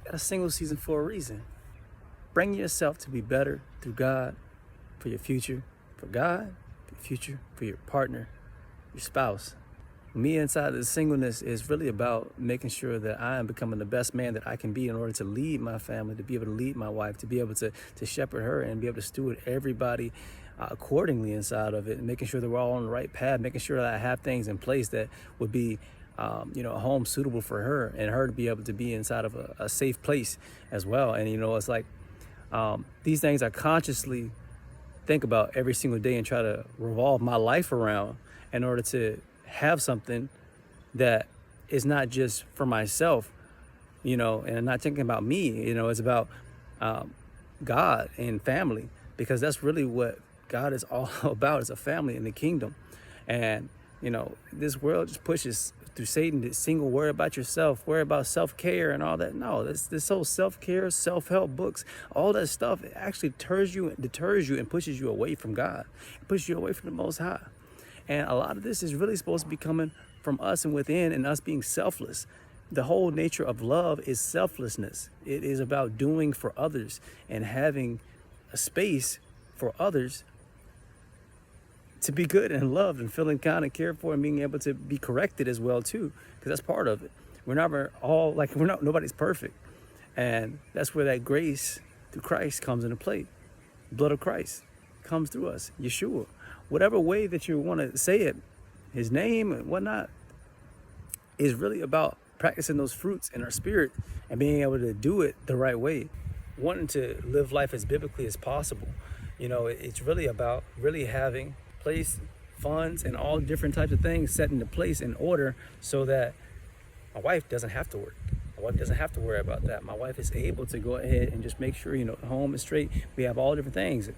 got a single season for a reason. Bring yourself to be better through God, for your future, for God, for your future, for your partner, your spouse. Me inside the singleness is really about making sure that I am becoming the best man that I can be in order to lead my family, to be able to lead my wife, to be able to shepherd her and be able to steward everybody accordingly inside of it, and making sure that we're all on the right path, making sure that I have things in place that would be a home suitable for her, and her to be able to be inside of a safe place as well. And it's like these things I consciously think about every single day and try to revolve my life around in order to have something that is not just for myself, and I'm not thinking about me. It's about God and family, because that's really what God is all about. It's a family in the kingdom. And this world just pushes through Satan to single worry about yourself, worry about self-care and all that. No, this whole self-care, self-help books, all that stuff, it actually deters you and pushes you away from God. It pushes you away from the Most High. And a lot of this is really supposed to be coming from us and within, and us being selfless. The whole nature of love is selflessness. It is about doing for others and having a space for others to be good and loved and feeling kind and cared for, and being able to be corrected as well too, because that's part of it. Nobody's perfect. And that's where that grace through Christ comes into play. The blood of Christ comes through us, Yeshua. Whatever way that you want to say it, his name and whatnot, is really about practicing those fruits in our spirit and being able to do it the right way. Wanting to live life as biblically as possible. It's really about really having place, funds, and all different types of things set into place in order so that my wife doesn't have to work. My wife doesn't have to worry about that. My wife is able to go ahead and just make sure, the home is straight. We have all different things,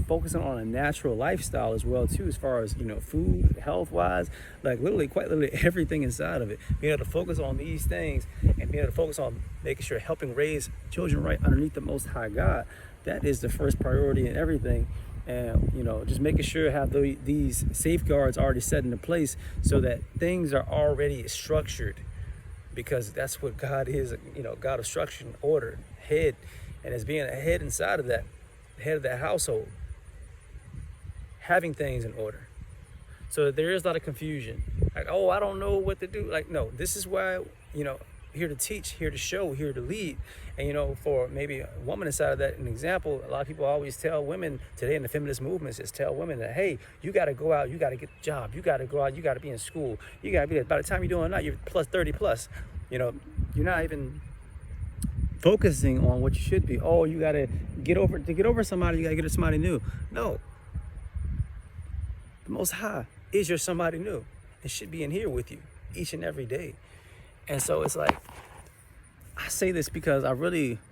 focusing on a natural lifestyle as well too, as far as, food, health-wise, quite literally everything inside of it. Being able to focus on these things and being able to focus on making sure helping raise children right underneath the Most High God, that is the first priority in everything. And, just making sure have these safeguards already set into place so that things are already structured. Because that's what God is, God of structure and order, head. And as being a head inside of that, head of that household, having things in order. So that there is a lot of confusion. Like, oh, I don't know what to do. No, this is why, here to teach, here to show, here to lead. And, for maybe a woman inside of that, an example, a lot of people always tell women today in the feminist movements is tell women that, hey, you got to go out, you got to get a job, you got to go out, you got to be in school, you got to be there. By the time you're doing that, you're plus 30 plus. You're not even focusing on what you should be. Oh, you got to get over somebody, you got to get somebody new. No. The Most High is your somebody new. It should be in here with you each and every day. And so it's like, I say this because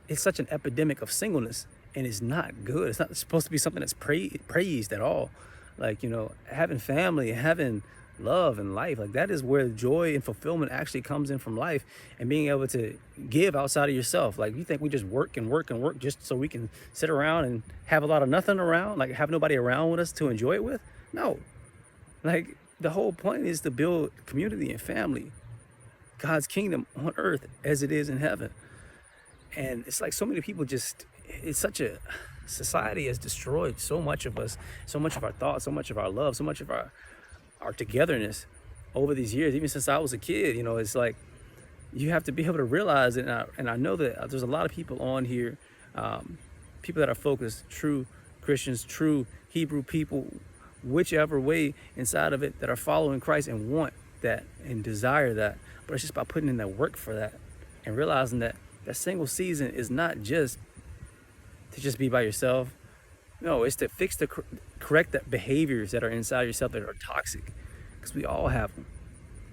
it's such an epidemic of singleness, and it's not good. It's not supposed to be something that's praised at all. Having family, having love and life, that is where joy and fulfillment actually comes in from life, and being able to give outside of yourself. You think we just work and work and work just so we can sit around and have a lot of nothing around, have nobody around with us to enjoy it with? No. The whole point is to build community and family. God's kingdom on earth as it is in heaven. And it's so many people it's such a society has destroyed so much of us, so much of our thoughts, so much of our love, so much of our togetherness over these years. Even since I was a kid, it's you have to be able to realize it. And I know that there's a lot of people on here, people that are focused, true Christians, true Hebrew people, whichever way inside of it, that are following Christ and want that and desire that. But it's just about putting in that work for that and realizing that that single season is not just to just be by yourself. No, it's to fix correct the behaviors that are inside yourself that are toxic, because we all have them.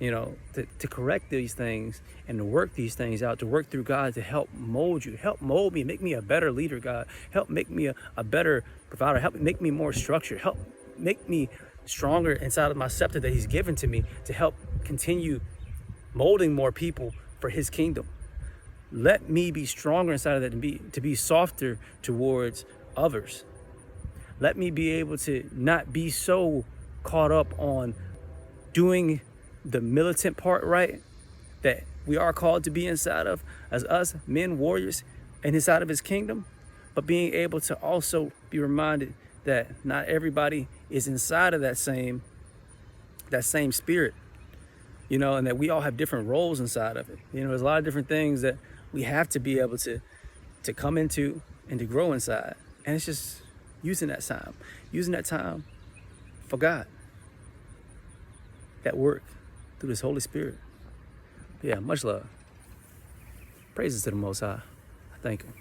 To correct these things and to work these things out, to work through God to help mold you, help mold me, make me a better leader, God. Help make me a better provider. Help make me more structured. Help make me stronger inside of my scepter that He's given to me to help continue molding more people for His kingdom. Let me be stronger inside of that and to be softer towards others. Let me be able to not be so caught up on doing the militant part right that we are called to be inside of as us men warriors and inside of his kingdom, but being able to also be reminded that not everybody is inside of that same spirit, you know, and that we all have different roles inside of it. You know, there's a lot of different things that we have to be able to come into and to grow inside. And it's just using that time for God, that work through this Holy Spirit. Yeah, much love. Praises to the Most High. I thank him.